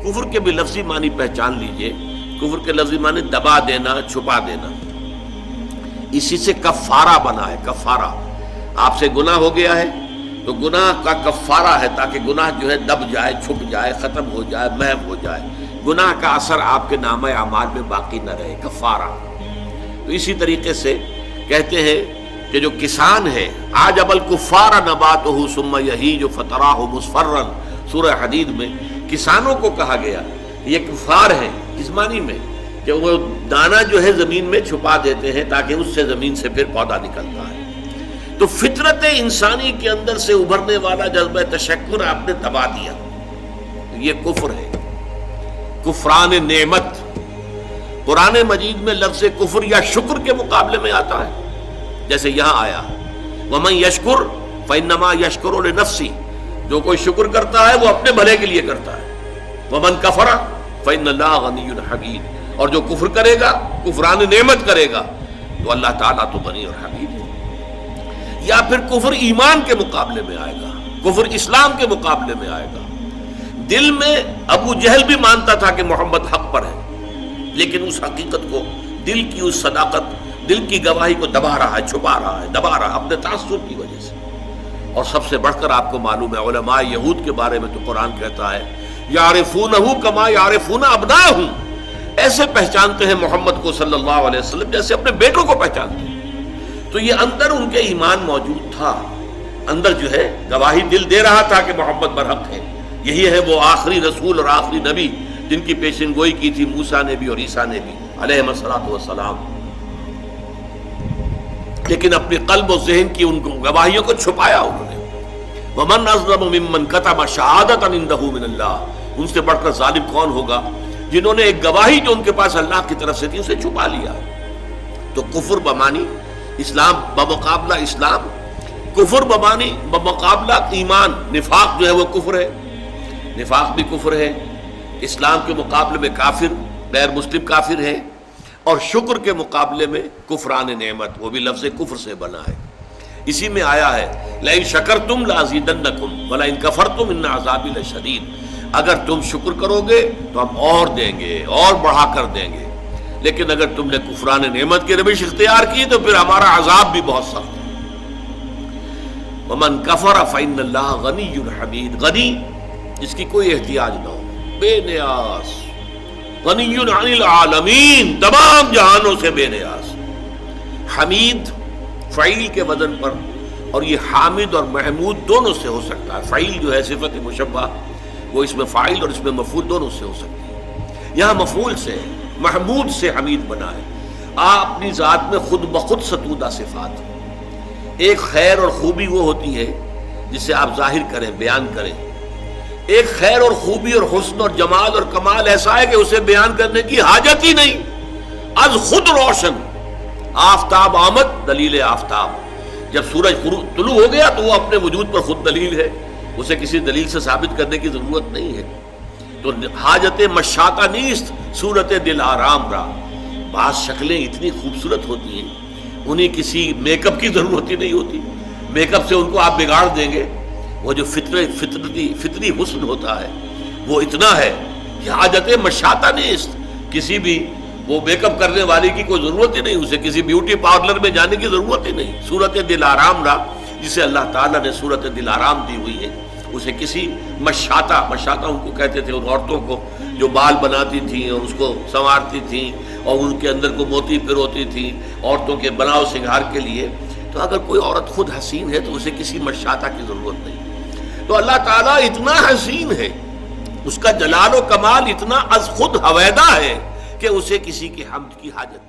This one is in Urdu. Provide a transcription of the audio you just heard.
کفر کے بھی لفظی معنی پہچان لیجئے. کفر کے لفظی معنی دبا دینا، چھپا دینا. اسی سے کفارہ بنا ہے. کفارہ، آپ سے گناہ ہو گیا ہے تو گناہ کا کفارہ ہے تاکہ گناہ جو ہے دب جائے، چھپ جائے، ختم ہو جائے، محو ہو جائے، گناہ کا اثر آپ کے نامہ اعمال میں باقی نہ رہے. کفارہ. تو اسی طریقے سے کہتے ہیں کہ جو کسان ہے، عجب الکفار نباتہ ثم یہیج فتراہ مصفرا، سورہ حدید میں کسانوں کو کہا گیا. یہ کفار ہیں اس معنی میں کہ وہ دانہ جو ہے زمین میں چھپا دیتے ہیں تاکہ اس سے زمین سے پھر پودا نکلتا ہے. تو فطرت انسانی کے اندر سے ابھرنے والا جذبہ تشکر آپ نے دبا دیا. یہ کفر ہے، کفران نعمت. قرآن مجید میں لفظ کفر یا شکر کے مقابلے میں آتا ہے، جیسے یہاں آیا وَمَن يَشْكُرْ فَإِنَّمَا يَشْكُرُ لِنَفْسِهِ، جو کوئی شکر کرتا ہے وہ اپنے بھلے کے لیے کرتا ہے. وَمَن كَفَرَ فَإِنَّ اللَّهَ غَنِيٌّ حَمِيدٌ، اور جو کفر کرے گا، کفران نعمت کرے گا، تو اللہ تعالیٰ تو غنی اور حمید ہے. یا پھر کفر ایمان کے مقابلے میں آئے گا، کفر اسلام کے مقابلے میں آئے گا. دل میں ابو جہل بھی مانتا تھا کہ محمد حق پر ہے، لیکن اس حقیقت کو، دل کی اس صداقت، دل کی گواہی کو دبا رہا ہے، چھپا رہا ہے، دبا رہا ہے اپنے تعصب کی وجہ سے. اور سب سے بڑھ کر آپ کو معلوم ہے علماء یہود کے بارے میں تو قرآن کہتا ہے یعرفونہ کما یعرفون ابناءہم، ایسے پہچانتے ہیں محمد کو صلی اللہ علیہ وسلم جیسے اپنے بیٹوں کو پہچانتے ہیں. تو یہ اندر ان کے ایمان موجود تھا، اندر جو ہے گواہی دل دے رہا تھا کہ محمد برحق ہے. یہی ہے وہ آخری رسول اور آخری نبی جن کی پیشن گوئی کی تھی موسیٰ نے بھی اور عیسیٰ نے بھی علیہم الصلوۃ والسلام. لیکن اپنے قلب و ذہن کی ان گواہیوں کو چھپایا انہوں نے. وَمَنْ أَظْلَمُ مِمَّنْ كَتَمَ شَهَادَةً عِندَهُ مِنَ اللَّهِ، ان سے بڑھ کر ظالم کون ہوگا جنہوں نے ایک گواہی جو ان کے پاس اللہ کی طرف سے تھی اسے چھپا لیا. تو کفر بمانی اسلام بمقابلہ اسلام، کفر بمانی بمقابلہ ایمان. نفاق جو ہے وہ کفر ہے، نفاق بھی کفر ہے. اسلام کے مقابلے میں کافر، غیر مسلم کافر ہے. اور شکر کے مقابلے میں کفران نعمت، وہ بھی لفظ کفر سے بنا ہے. اسی میں آیا ہے لئن شکرتم لازیدنکم ولئن کفرتم ان عذابی لشدید، اگر تم شکر کرو گے تو ہم اور دیں گے، اور بڑھا کر دیں گے، لیکن اگر تم نے کفران نعمت کی روش اختیار کی تو پھر ہمارا عذاب بھی بہت سخت ہے. ومن کفر فإن اللہ غنی حمید، غنی جس کی کوئی احتیاج نہ ہو، بے نیاز، غنی عن العالمین، تمام جہانوں سے بے نیاز. حمید فعیل کے وزن پر، اور یہ حامد اور محمود دونوں سے ہو سکتا ہے. فعیل جو ہے صفت مشبہ، وہ اس میں فاعل اور اس میں مفعول دونوں سے ہو سکتی ہے. یہاں مفعول سے، محمود سے حمید بنا ہے. آپ اپنی ذات میں خود بخود ستودہ صفات. ایک خیر اور خوبی وہ ہوتی ہے جسے آپ ظاہر کریں، بیان کریں. ایک خیر اور خوبی اور حسن اور جمال اور کمال ایسا ہے کہ اسے بیان کرنے کی حاجت ہی نہیں، از خود روشن. آفتاب آمد دلیل آفتاب، جب سورج طلوع ہو گیا تو وہ اپنے وجود پر خود دلیل ہے، اسے کسی دلیل سے ثابت کرنے کی ضرورت نہیں ہے. تو حاجت مشاطہ نیست صورت دل آرام را. بعض شکلیں اتنی خوبصورت ہوتی ہیں انہیں کسی میک اپ کی ضرورت ہی نہیں ہوتی. میک اپ سے ان کو آپ بگاڑ دیں گے. وہ جو فطری حسن ہوتا ہے وہ اتنا ہے کہ حاجت مشاطہ نیست، کسی بھی وہ میک اپ کرنے والی کی کوئی ضرورت ہی نہیں، اسے کسی بیوٹی پارلر میں جانے کی ضرورت ہی نہیں. صورت دل آرام را، جسے اللہ تعالیٰ نے صورت دل آرام دی ہوئی ہے، اسے کسی مشاطہ ان کو کہتے تھے ان عورتوں کو جو بال بناتی تھیں اور اس کو سنوارتی تھیں اور ان کے اندر کو موتی پروتی تھیں عورتوں کے بناؤ سنگھار کے لیے. تو اگر کوئی عورت خود حسین ہے تو اسے کسی مشاطہ کی ضرورت نہیں. تو اللہ تعالیٰ اتنا حسین ہے، اس کا جلال و کمال اتنا از خود ہویدہ ہے کہ اسے کسی کے حمد کی حاجت